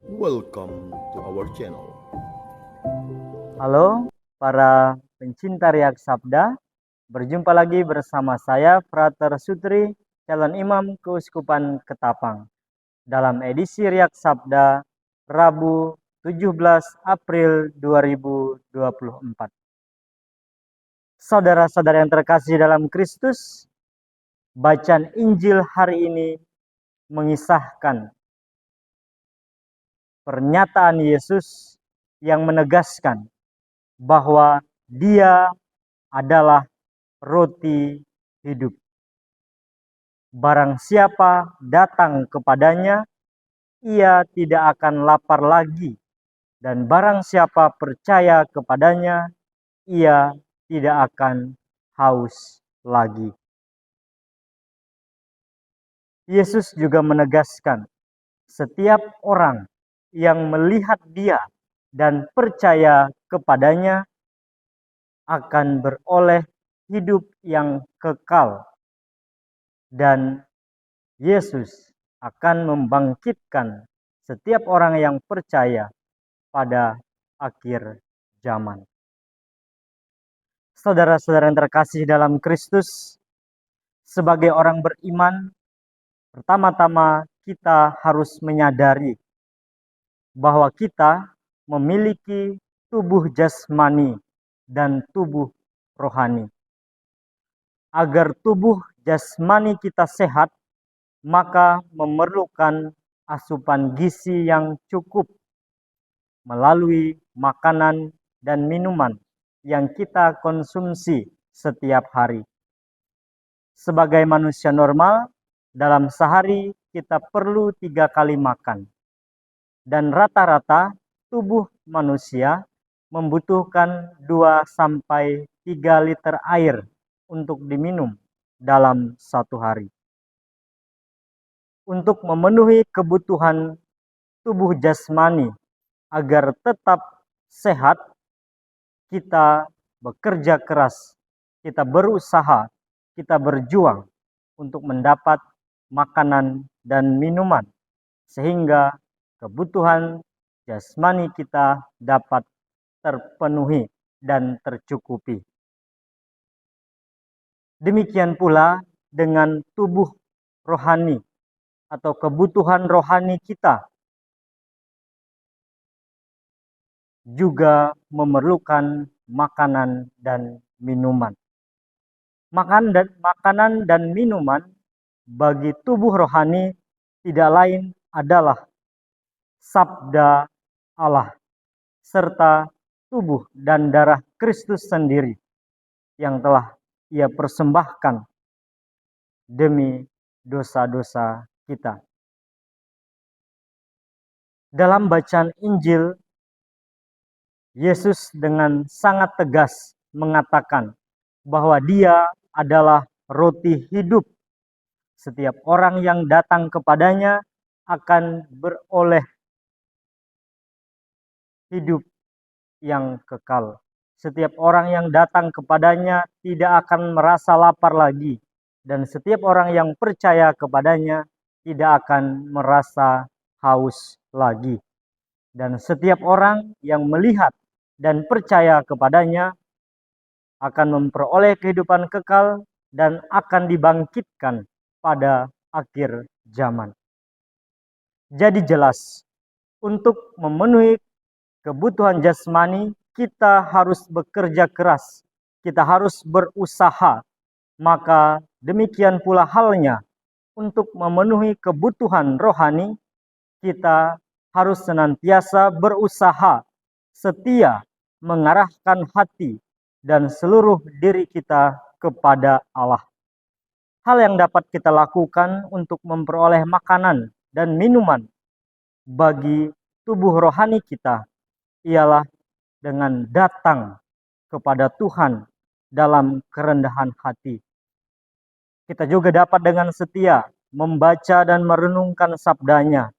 Welcome to our channel. Halo para pencinta Riak Sabda, berjumpa lagi bersama saya Frater Sutri, calon imam Keuskupan Ketapang dalam edisi Riak Sabda Rabu 17 April 2024. Saudara-saudara yang terkasih dalam Kristus, bacaan Injil hari ini mengisahkan pernyataan Yesus yang menegaskan bahwa Dia adalah roti hidup. Barang siapa datang kepadanya, ia tidak akan lapar lagi, dan barang siapa percaya kepadanya, ia tidak akan haus lagi. Yesus juga menegaskan, setiap orang yang melihat Dia dan percaya kepadanya akan beroleh hidup yang kekal, dan Yesus akan membangkitkan setiap orang yang percaya pada akhir zaman. Saudara-saudara yang terkasih dalam Kristus, sebagai orang beriman, pertama-tama kita harus menyadari bahwa kita memiliki tubuh jasmani dan tubuh rohani. Agar tubuh jasmani kita sehat, maka memerlukan asupan gizi yang cukup melalui makanan dan minuman yang kita konsumsi setiap hari. Sebagai manusia normal, dalam sehari kita perlu 3 kali makan. Dan rata-rata tubuh manusia membutuhkan 2-3 liter air untuk diminum dalam satu hari. Untuk memenuhi kebutuhan tubuh jasmani agar tetap sehat, kita bekerja keras, kita berusaha, kita berjuang untuk mendapat makanan dan minuman, sehingga kebutuhan jasmani kita dapat terpenuhi dan tercukupi. Demikian pula dengan tubuh rohani atau kebutuhan rohani kita juga memerlukan makanan dan minuman. Makanan dan minuman bagi tubuh rohani tidak lain adalah sabda Allah serta tubuh dan darah Kristus sendiri yang telah Ia persembahkan demi dosa-dosa kita. Dalam bacaan Injil, Yesus dengan sangat tegas mengatakan bahwa Dia adalah roti hidup. Setiap orang yang datang kepadanya akan beroleh hidup yang kekal. Setiap orang yang datang kepadanya tidak akan merasa lapar lagi, dan setiap orang yang percaya kepadanya tidak akan merasa haus lagi. Dan setiap orang yang melihat dan percaya kepadanya akan memperoleh kehidupan kekal dan akan dibangkitkan pada akhir zaman. Jadi jelas, untuk memenuhi kebutuhan jasmani, kita harus bekerja keras, kita harus berusaha. Maka demikian pula halnya, untuk memenuhi kebutuhan rohani, kita harus senantiasa berusaha, setia mengarahkan hati dan seluruh diri kita kepada Allah. Hal yang dapat kita lakukan untuk memperoleh makanan dan minuman bagi tubuh rohani kita ialah dengan datang kepada Tuhan dalam kerendahan hati. Kita juga dapat dengan setia membaca dan merenungkan sabdanya,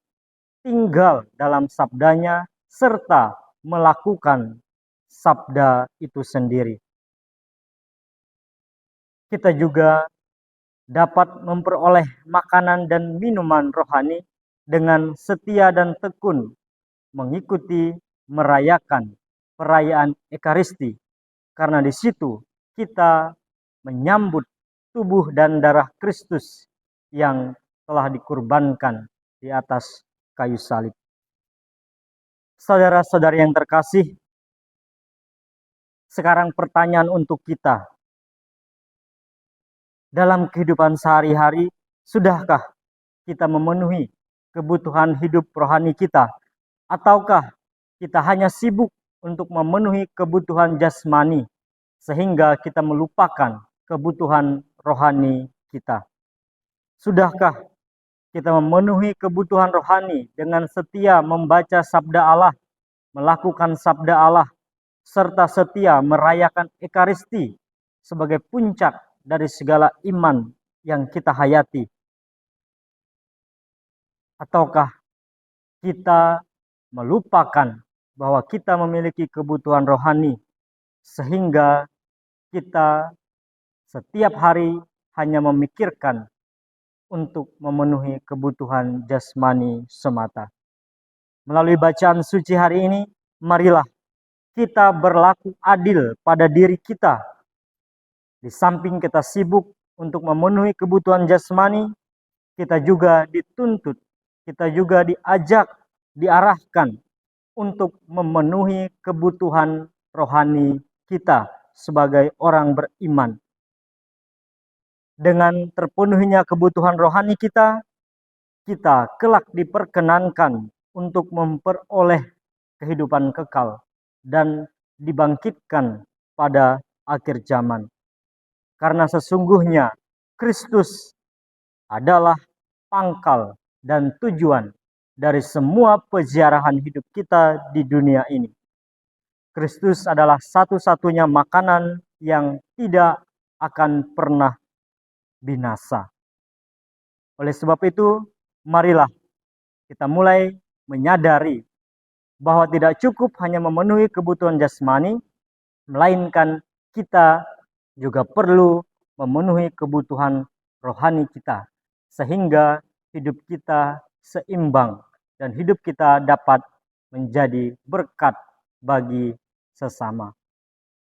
tinggal dalam sabdanya, serta melakukan sabda itu sendiri. Kita juga dapat memperoleh makanan dan minuman rohani dengan setia dan tekun mengikuti merayakan perayaan Ekaristi, karena di situ kita menyambut tubuh dan darah Kristus yang telah dikurbankan di atas kayu salib. Saudara-saudari yang terkasih, sekarang pertanyaan untuk kita. Dalam kehidupan sehari-hari, sudahkah kita memenuhi kebutuhan hidup rohani kita? Ataukah kita hanya sibuk untuk memenuhi kebutuhan jasmani, sehingga kita melupakan kebutuhan rohani kita? Sudahkah kita memenuhi kebutuhan rohani dengan setia membaca sabda Allah, melakukan sabda Allah, serta setia merayakan Ekaristi sebagai puncak dari segala iman yang kita hayati? Ataukah kita melupakan bahwa kita memiliki kebutuhan rohani, sehingga kita setiap hari hanya memikirkan untuk memenuhi kebutuhan jasmani semata? Melalui bacaan suci hari ini, marilah kita berlaku adil pada diri kita. Di samping kita sibuk untuk memenuhi kebutuhan jasmani, kita juga dituntut, kita juga diajak, diarahkan untuk memenuhi kebutuhan rohani kita sebagai orang beriman. Dengan terpenuhinya kebutuhan rohani kita kelak diperkenankan untuk memperoleh kehidupan kekal dan dibangkitkan pada akhir zaman. Karena sesungguhnya Kristus adalah pangkal dan tujuan dari semua peziarahan hidup kita di dunia ini. Kristus adalah satu-satunya makanan yang tidak akan pernah binasa. Oleh sebab itu, marilah kita mulai menyadari bahwa tidak cukup hanya memenuhi kebutuhan jasmani, melainkan kita juga perlu memenuhi kebutuhan rohani kita, sehingga hidup kita seimbang dan hidup kita dapat menjadi berkat bagi sesama.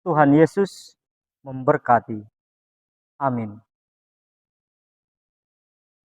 Tuhan Yesus memberkati. Amin.